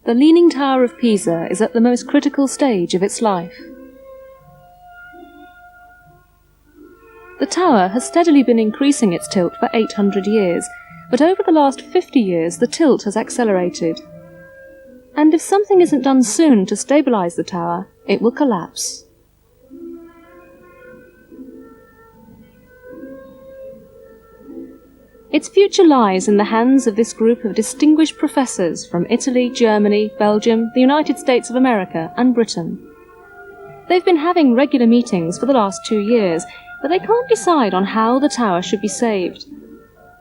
The Leaning Tower of Pisa is at the most critical stage of its life. The tower has steadily been increasing its tilt for 800 years, but over the last 50 years the tilt has accelerated. And if something isn't done soon to stabilise the tower, it will collapse. Its future lies in the hands of this group of distinguished professors from Italy, Germany, Belgium, the United States of America and Britain. They've been having regular meetings for the last 2 years, but they can't decide on how the tower should be saved.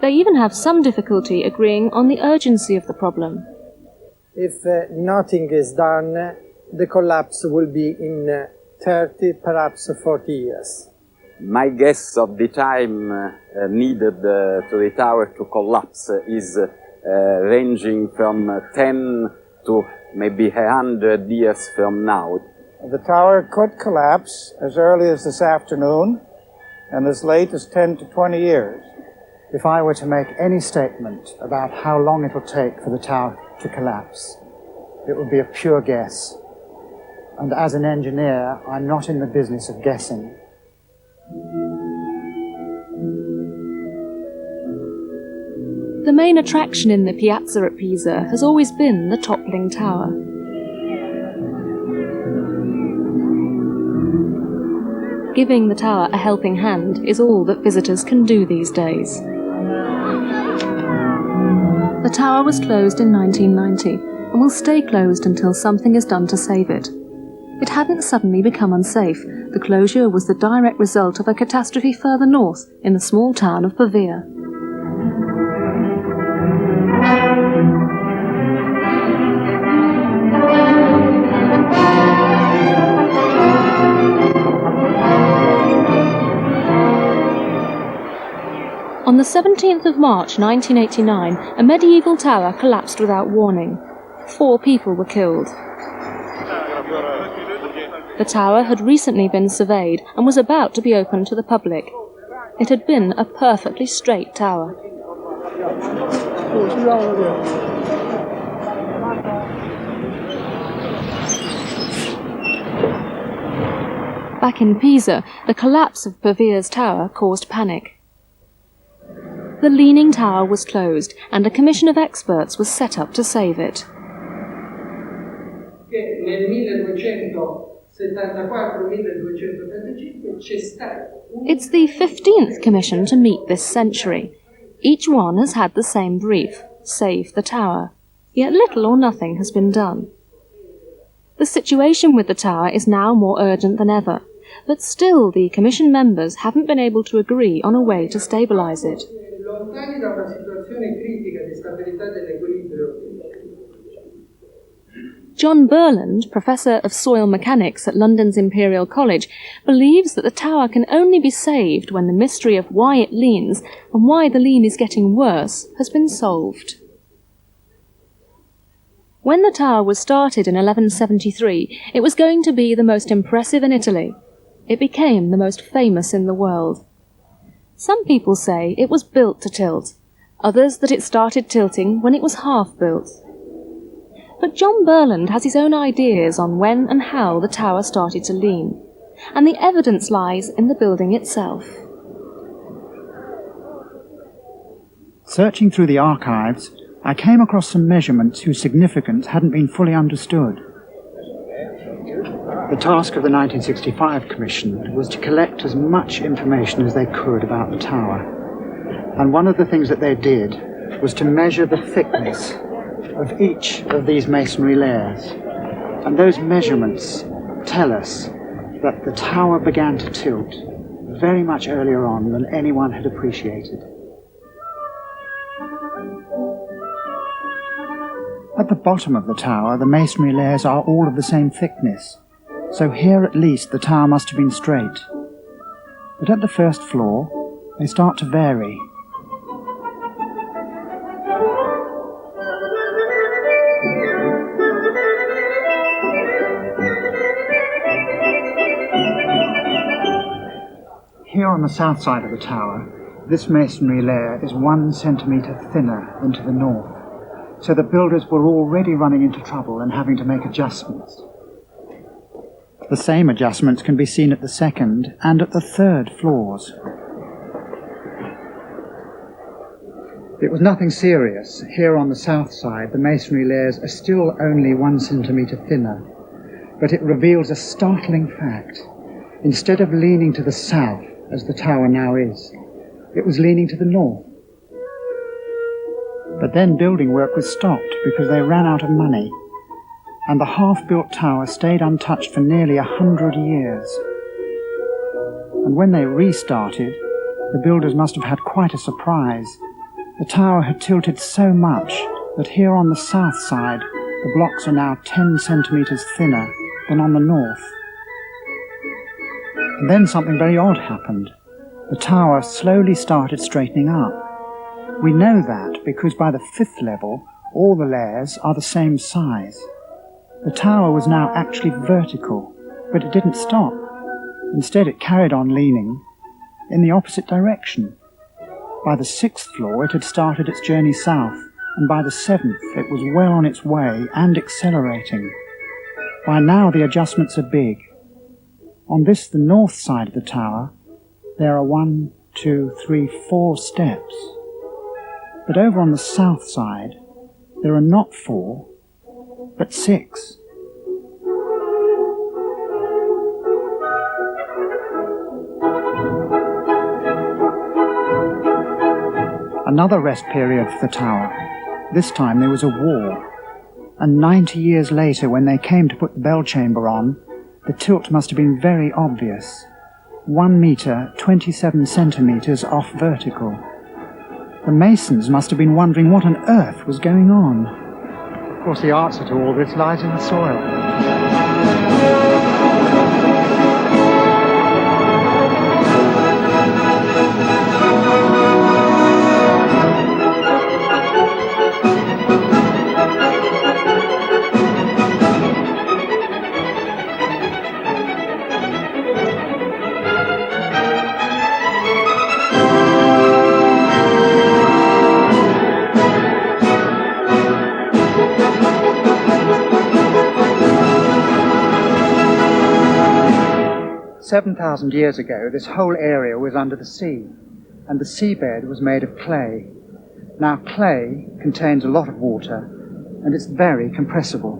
They even have some difficulty agreeing on the urgency of the problem. If nothing is done, the collapse will be in 30, perhaps 40 years. My guess of the time needed to the tower to collapse is ranging from 10 to maybe 100 years from now. The tower could collapse as early as this afternoon and as late as 10 to 20 years. If I were to make any statement about how long it will take for the tower to collapse, it would be a pure guess. And as an engineer, I'm not in the business of guessing. The main attraction in the piazza at Pisa has always been the toppling tower. Giving the tower a helping hand is all that visitors can do these days. The tower was closed in 1990 and will stay closed until something is done to save it. It hadn't suddenly become unsafe. The closure was the direct result of a catastrophe further north in the small town of Pavia. On the 17th of March 1989, a medieval tower collapsed without warning. 4 people were killed. The tower had recently been surveyed and was about to be opened to the public. It had been a perfectly straight tower. Back in Pisa, the collapse of Pavia's tower caused panic. The Leaning Tower was closed and a commission of experts was set up to save it. It's the 15th commission to meet this century. Each one has had the same brief: save the tower. Yet little or nothing has been done. The situation with the tower is now more urgent than ever, but still the commission members haven't been able to agree on a way to stabilise it. John Burland, Professor of Soil Mechanics at London's Imperial College, believes that the tower can only be saved when the mystery of why it leans and why the lean is getting worse has been solved. When the tower was started in 1173, it was going to be the most impressive in Italy. It became the most famous in the world. Some people say it was built to tilt, others that it started tilting when it was half built. But John Burland has his own ideas on when and how the tower started to lean, and the evidence lies in the building itself. Searching through the archives, I came across some measurements whose significance hadn't been fully understood. The task of the 1965 Commission was to collect as much information as they could about the tower. And one of the things that they did was to measure the thickness of each of these masonry layers. And those measurements tell us that the tower began to tilt very much earlier on than anyone had appreciated. At the bottom of the tower, the masonry layers are all of the same thickness, so here at least the tower must have been straight. But at the first floor, they start to vary. Here on the south side of the tower, this masonry layer is 1 centimetre thinner into the north, so the builders were already running into trouble and having to make adjustments. The same adjustments can be seen at the second and at the third floors. It was nothing serious. Here on the south side, the masonry layers are still only 1 centimetre thinner, but it reveals a startling fact. Instead of leaning to the south, as the tower now is, it was leaning to the north. But then building work was stopped because they ran out of money, and the half-built tower stayed untouched for nearly 100 years. And when they restarted, the builders must have had quite a surprise. The tower had tilted so much that here on the south side, the blocks are now 10 centimetres thinner than on the north. And then something very odd happened. The tower slowly started straightening up. We know that because by the 5th level, all the layers are the same size. The tower was now actually vertical, but it didn't stop. Instead, it carried on leaning in the opposite direction. By the 6th floor, it had started its journey south, and by the 7th, it was well on its way and accelerating. By now, the adjustments are big. On this, the north side of the tower, there are 1, 2, 3, 4 steps. But over on the south side, there are not 4, but 6. Another rest period for the tower. This time there was a war. And 90 years later, when they came to put the bell chamber on, the tilt must have been very obvious. 1 metre, 27 centimetres off vertical. The masons must have been wondering what on earth was going on. Of course, the answer to all this lies in the soil. "7,000 years ago, this whole area was under the sea, and the seabed was made of clay. Now, clay contains a lot of water, and it's very compressible.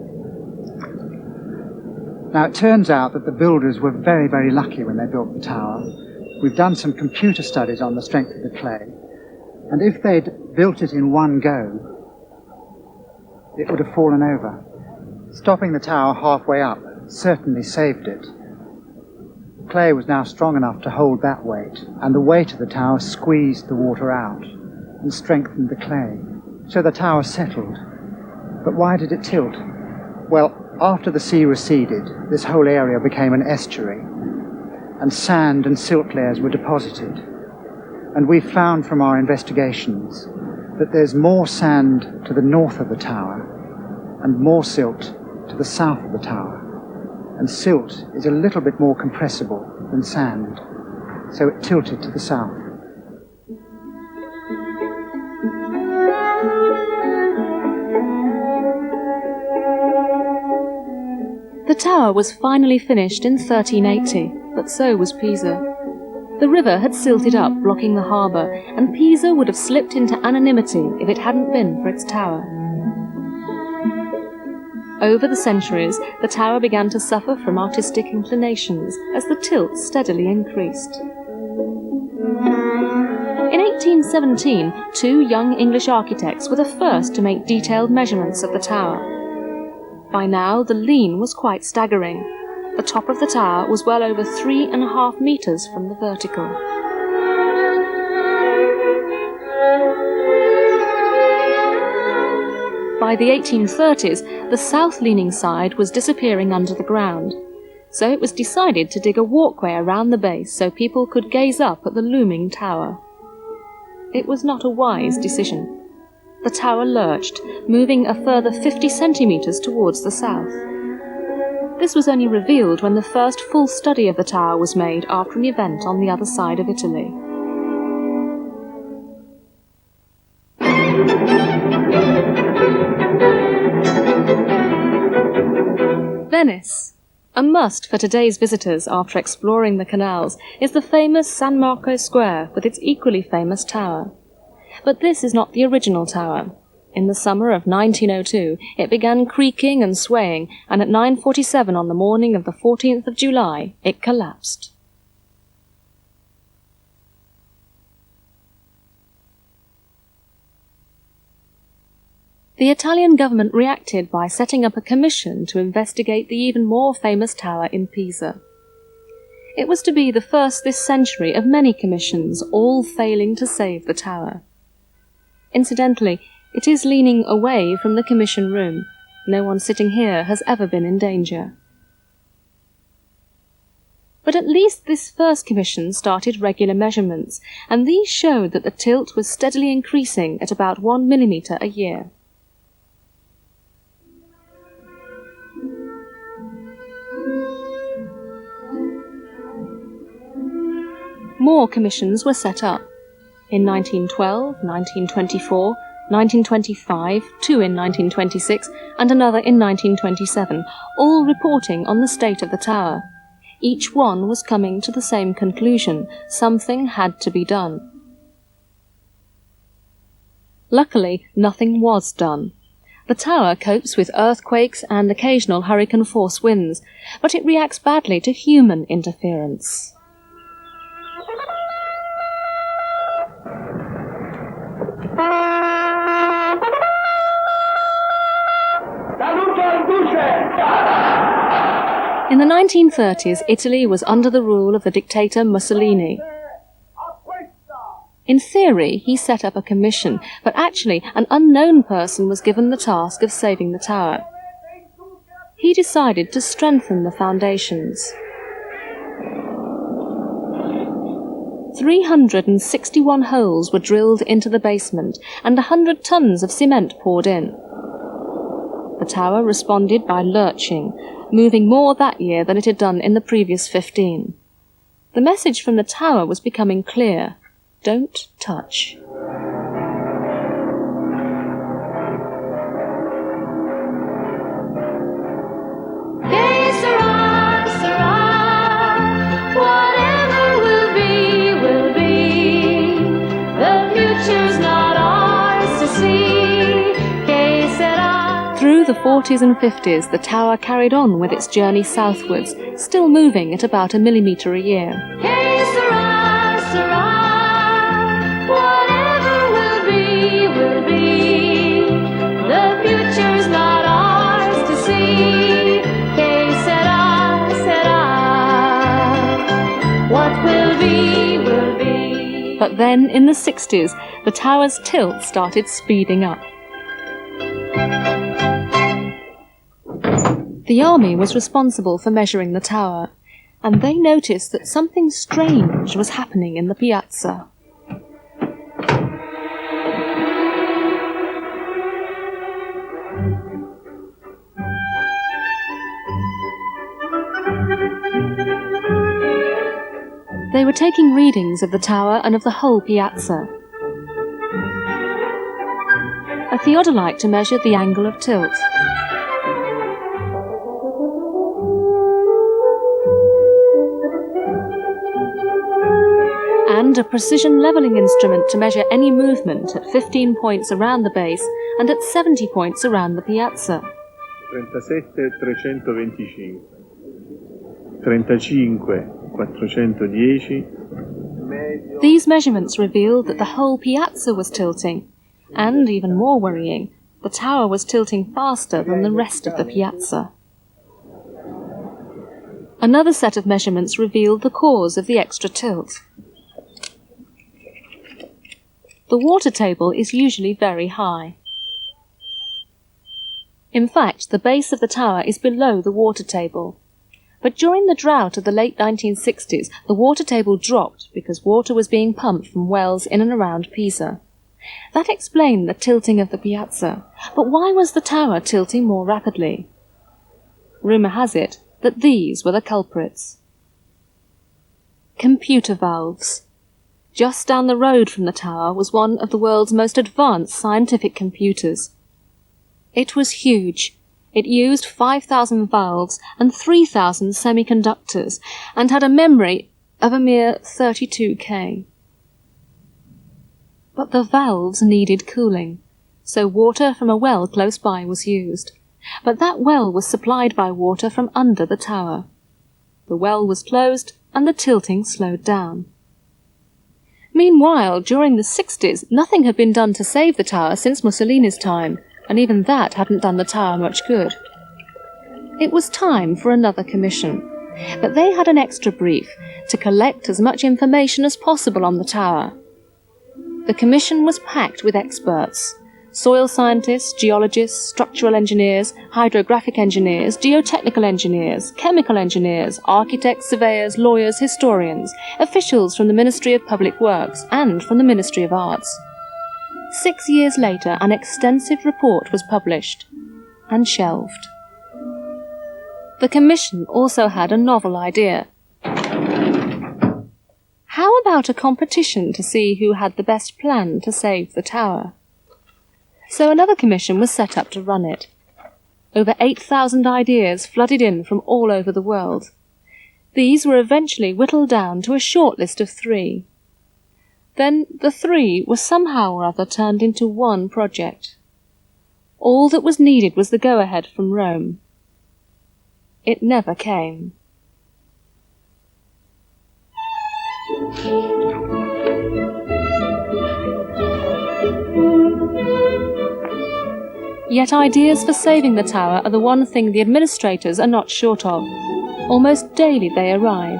Now, it turns out that the builders were very, very lucky when they built the tower. We've done some computer studies on the strength of the clay, and if they'd built it in one go, it would have fallen over. Stopping the tower halfway up certainly saved it. Clay was now strong enough to hold that weight, and the weight of the tower squeezed the water out and strengthened the clay. So the tower settled. But why did it tilt? Well, after the sea receded, this whole area became an estuary, and sand and silt layers were deposited. And we found from our investigations that there's more sand to the north of the tower and more silt to the south of the tower. And silt is a little bit more compressible than sand, so it tilted to the south. The tower was finally finished in 1380, but so was Pisa. The river had silted up, blocking the harbour, and Pisa would have slipped into anonymity if it hadn't been for its tower. Over the centuries, the tower began to suffer from artistic inclinations as the tilt steadily increased. In 1817, two young English architects were the first to make detailed measurements of the tower. By now, the lean was quite staggering. The top of the tower was well over 3.5 metres from the vertical. By the 1830s, the south-leaning side was disappearing under the ground, so it was decided to dig a walkway around the base so people could gaze up at the looming tower. It was not a wise decision. The tower lurched, moving a further 50 centimetres towards the south. This was only revealed when the first full study of the tower was made after an event on the other side of Italy. Venice. A must for today's visitors after exploring the canals is the famous San Marco Square with its equally famous tower. But this is not the original tower. In the summer of 1902, it began creaking and swaying, and at 9:47 on the morning of the 14th of July, it collapsed. The Italian government reacted by setting up a commission to investigate the even more famous tower in Pisa. It was to be the first this century of many commissions, all failing to save the tower. Incidentally, it is leaning away from the commission room. No one sitting here has ever been in danger. But at least this first commission started regular measurements, and these showed that the tilt was steadily increasing at about 1 millimetre a year. More commissions were set up. In 1912, 1924, 1925, two in 1926, and another in 1927, all reporting on the state of the tower. Each one was coming to the same conclusion: something had to be done. Luckily, nothing was done. The tower copes with earthquakes and occasional hurricane-force winds, but it reacts badly to human interference. In the 1930s, Italy was under the rule of the dictator Mussolini. In theory, he set up a commission, but actually an unknown person was given the task of saving the tower. He decided to strengthen the foundations. 361 holes were drilled into the basement, and 100 tons of cement poured in. The tower responded by lurching, moving more that year than it had done in the previous 15. The message from the tower was becoming clear: don't touch. Through the 40s and 50s, the tower carried on with its journey southwards, still moving at about 1 millimetre a year. But then, in the 60s, the tower's tilt started speeding up. The army was responsible for measuring the tower, and they noticed that something strange was happening in the piazza. They were taking readings of the tower and of the whole piazza. A theodolite to measure the angle of tilt. and a precision levelling instrument to measure any movement at 15 points around the base and at 70 points around the piazza. 37,325, 35,410. These measurements revealed that the whole piazza was tilting, and, even more worrying, the tower was tilting faster than the rest of the piazza. Another set of measurements revealed the cause of the extra tilt. The water table is usually very high. In fact, the base of the tower is below the water table. But during the drought of the late 1960s, the water table dropped because water was being pumped from wells in and around Pisa. That explained the tilting of the piazza. But why was the tower tilting more rapidly? Rumour has it that these were the culprits. Computer valves. Just down the road from the tower was one of the world's most advanced scientific computers. It was huge. It used 5,000 valves and 3,000 semiconductors and had a memory of a mere 32K. But the valves needed cooling, so water from a well close by was used. But that well was supplied by water from under the tower. The well was closed and the tilting slowed down. Meanwhile, during the 60s, nothing had been done to save the tower since Mussolini's time, and even that hadn't done the tower much good. It was time for another commission, but they had an extra brief to collect as much information as possible on the tower. The commission was packed with experts: soil scientists, geologists, structural engineers, hydrographic engineers, geotechnical engineers, chemical engineers, architects, surveyors, lawyers, historians, officials from the Ministry of Public Works and from the Ministry of Arts. 6 years later, an extensive report was published and shelved. The commission also had a novel idea. How about a competition to see who had the best plan to save the tower? So another commission was set up to run it. Over 8,000 ideas flooded in from all over the world. These were eventually whittled down to a short list of 3. Then the 3 were somehow or other turned into one project. All that was needed was the go-ahead from Rome. It never came. Yet ideas for saving the tower are the one thing the administrators are not short of. Almost daily they arrive.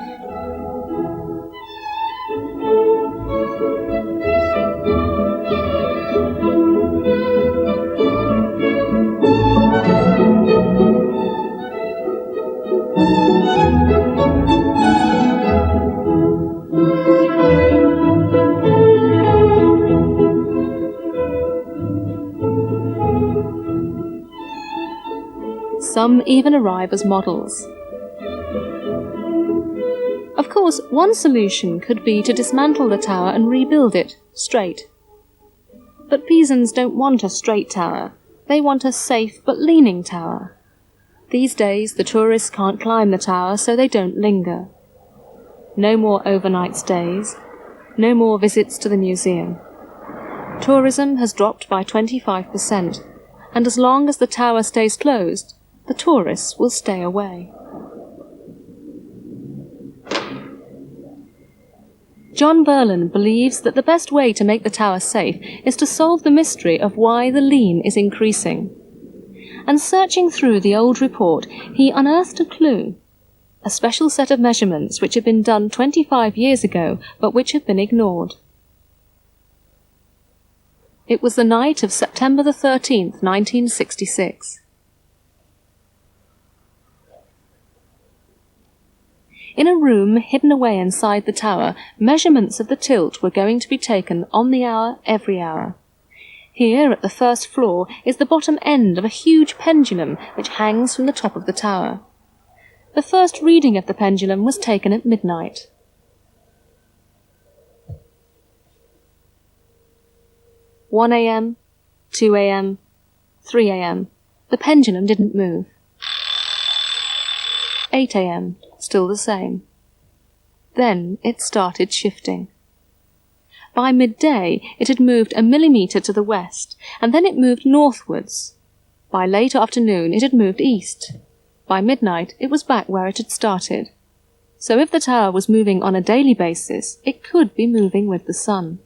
Some even arrive as models. Of course, one solution could be to dismantle the tower and rebuild it straight. But Pisans don't want a straight tower. They want a safe but leaning tower. These days, the tourists can't climb the tower, so they don't linger. No more overnight stays. No more visits to the museum. Tourism has dropped by 25%, and as long as the tower stays closed, the tourists will stay away. John Berlin believes that the best way to make the tower safe is to solve the mystery of why the lean is increasing. And searching through the old report, he unearthed a clue, a special set of measurements which had been done 25 years ago, but which had been ignored. It was the night of September the 13th, 1966. In a room hidden away inside the tower, measurements of the tilt were going to be taken on the hour, every hour. Here, at the first floor, is the bottom end of a huge pendulum which hangs from the top of the tower. The first reading of the pendulum was taken at midnight. "1 a.m., 2 a.m., 3 a.m. The pendulum didn't move. 8 a.m., still the same. Then it started shifting. By midday, it had moved a millimetre to the west, and then it moved northwards. By late afternoon, it had moved east. By midnight, it was back where it had started. So if the tower was moving on a daily basis, it could be moving with the sun.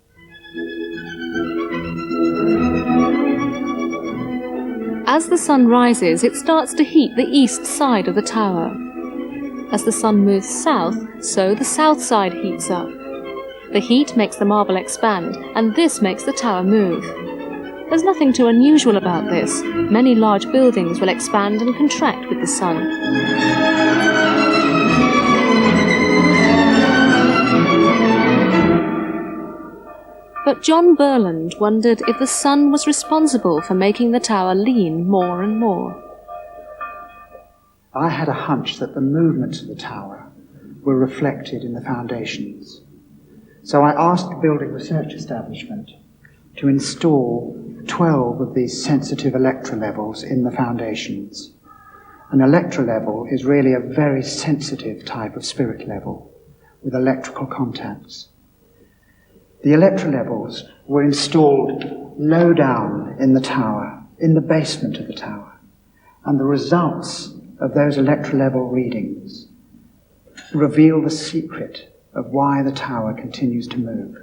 As the sun rises, it starts to heat the east side of the tower. As the sun moves south, so the south side heats up. The heat makes the marble expand, and this makes the tower move. There's nothing too unusual about this. Many large buildings will expand and contract with the sun. But John Burland wondered if the sun was responsible for making the tower lean more and more. I had a hunch that the movements of the tower were reflected in the foundations. So I asked the Building Research Establishment to install 12 of these sensitive electrolevels in the foundations. An electrolevel is really a very sensitive type of spirit level with electrical contacts. The electrolevels were installed low down in the tower, in the basement of the tower, and the results of those electrolevel readings reveal the secret of why the tower continues to move.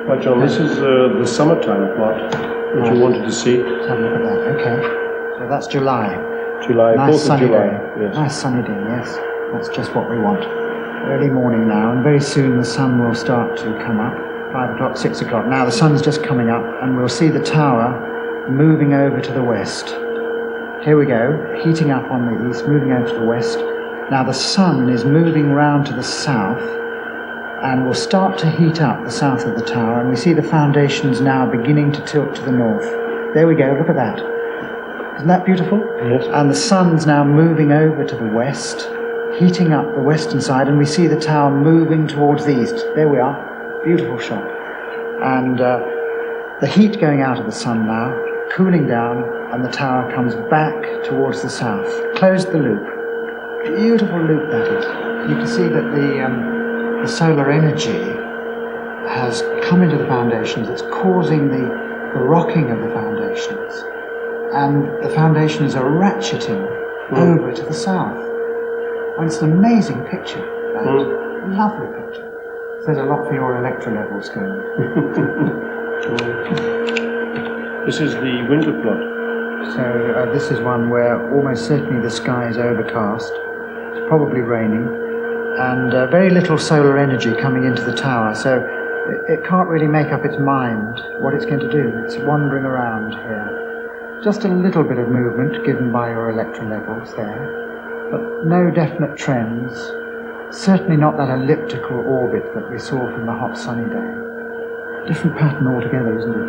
Right, John, this is the summertime plot that you wanted to see. Let's have a look at that. Okay. So that's July. July, Nice 4th of sunny July. day. Yes. Nice sunny day, yes. That's just what we want. Early morning now, and very soon the sun will start to come up. 5 o'clock, 6 o'clock. Now the sun's just coming up, and we'll see the tower moving over to the west. Here we go, heating up on the east, moving over to the west. Now the sun is moving round to the south, and will start to heat up the south of the tower, and we see the foundations now beginning to tilt to the north. There we go, look at that. Isn't that beautiful? Yes. And the sun's now moving over to the west, heating up the western side, and we see the tower moving towards the east. There we are, beautiful shot. And the heat going out of the sun now, cooling down, and the tower comes back towards the south. Closed the loop. Beautiful loop that is. You can see that the solar energy has come into the foundations. It's causing the rocking of the foundations. And the foundations are ratcheting over to the south. And it's an amazing picture, that. Lovely picture. Says a lot for your electrolevels going. This is the winter plot. So this is one where almost certainly the sky is overcast. It's probably raining. And very little solar energy coming into the tower. So it can't really make up its mind what it's going to do. It's wandering around here. Just a little bit of movement given by your electrolevels there. But no definite trends. Certainly not that elliptical orbit that we saw from the hot sunny day. Different pattern altogether, isn't it?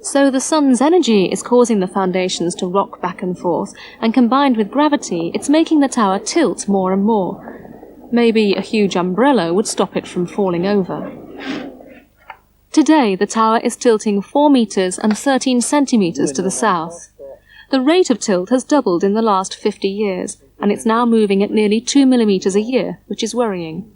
So the sun's energy is causing the foundations to rock back and forth, and combined with gravity, it's making the tower tilt more and more. Maybe a huge umbrella would stop it from falling over. Today, the tower is tilting 4 meters and 13 centimeters to the south. The rate of tilt has doubled in the last 50 years, and it's now moving at nearly 2 millimeters a year, which is worrying.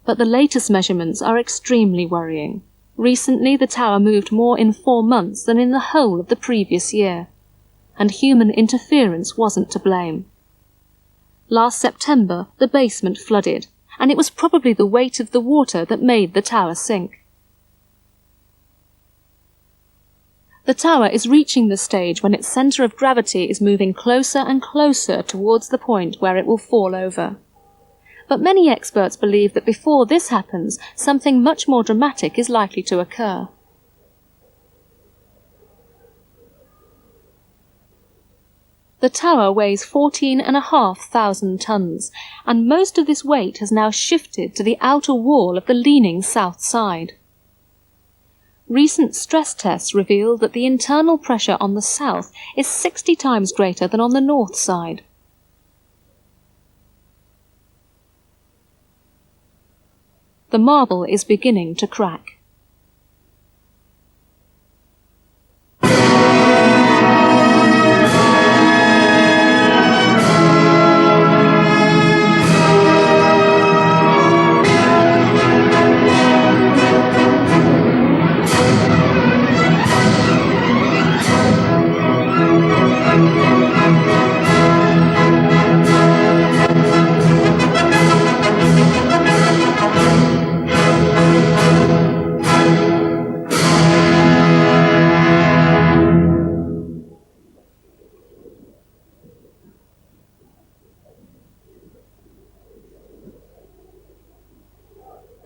But the latest measurements are extremely worrying. Recently, the tower moved more in 4 months than in the whole of the previous year. And human interference wasn't to blame. Last September, the basement flooded, and it was probably the weight of the water that made the tower sink. The tower is reaching the stage when its centre of gravity is moving closer and closer towards the point where it will fall over. But many experts believe that before this happens, something much more dramatic is likely to occur. The tower weighs 14,500 tons, and most of this weight has now shifted to the outer wall of the leaning south side. Recent stress tests reveal that the internal pressure on the south is 60 times greater than on the north side. The marble is beginning to crack.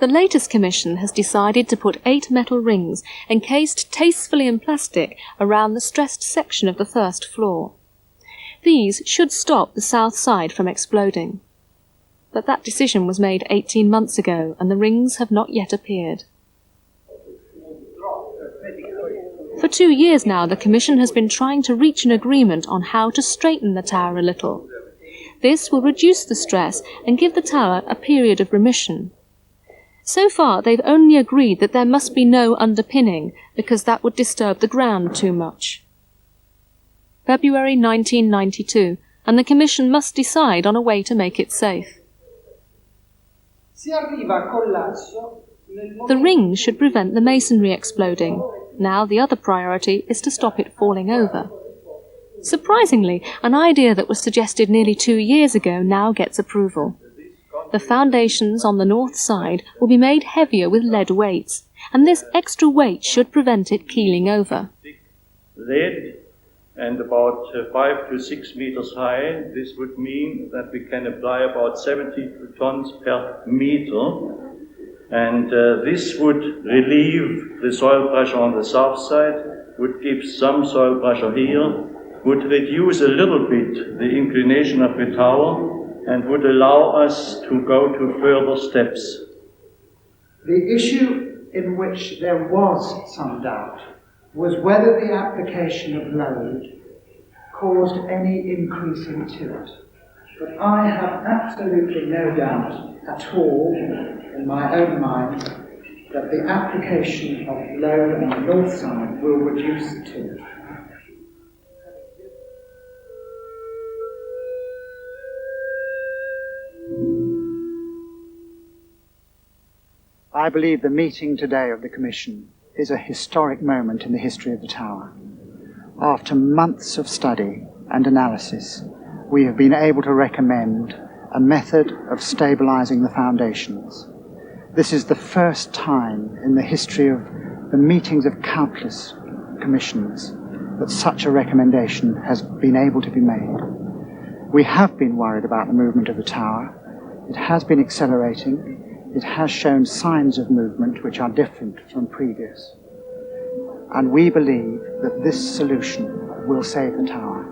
The latest commission has decided to put 8 metal rings, encased tastefully in plastic, around the stressed section of the first floor. These should stop the south side from exploding. But that decision was made 18 months ago, and the rings have not yet appeared. For 2 years now, the Commission has been trying to reach an agreement on how to straighten the tower a little. This will reduce the stress and give the tower a period of remission. So far, they've only agreed that there must be no underpinning, because that would disturb the ground too much. February 1992, and the Commission must decide on a way to make it safe. The rings should prevent the masonry exploding. Now the other priority is to stop it falling over. Surprisingly, an idea that was suggested nearly 2 years ago now gets approval. The foundations on the north side will be made heavier with lead weights, and this extra weight should prevent it keeling over. Lead and about 5 to 6 meters high. This would mean that we can apply about 70 tons per meter. And this would relieve the soil pressure on the south side, would give some soil pressure here, would reduce a little bit the inclination of the tower, and would allow us to go to further steps. The issue in which there was some doubt was whether the application of load caused any increase in tilt. But I have absolutely no doubt at all, in my own mind, that the application of load on the north side will reduce the tilt. I believe the meeting today of the Commission is a historic moment in the history of the Tower. After months of study and analysis, we have been able to recommend a method of stabilizing the foundations. This is the first time in the history of the meetings of countless commissions that such a recommendation has been able to be made. We have been worried about the movement of the tower. It has been accelerating. It has shown signs of movement which are different from previous. And we believe that this solution will save the tower.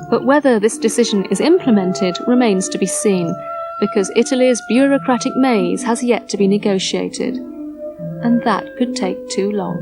But whether this decision is implemented remains to be seen, because Italy's bureaucratic maze has yet to be negotiated, and that could take too long.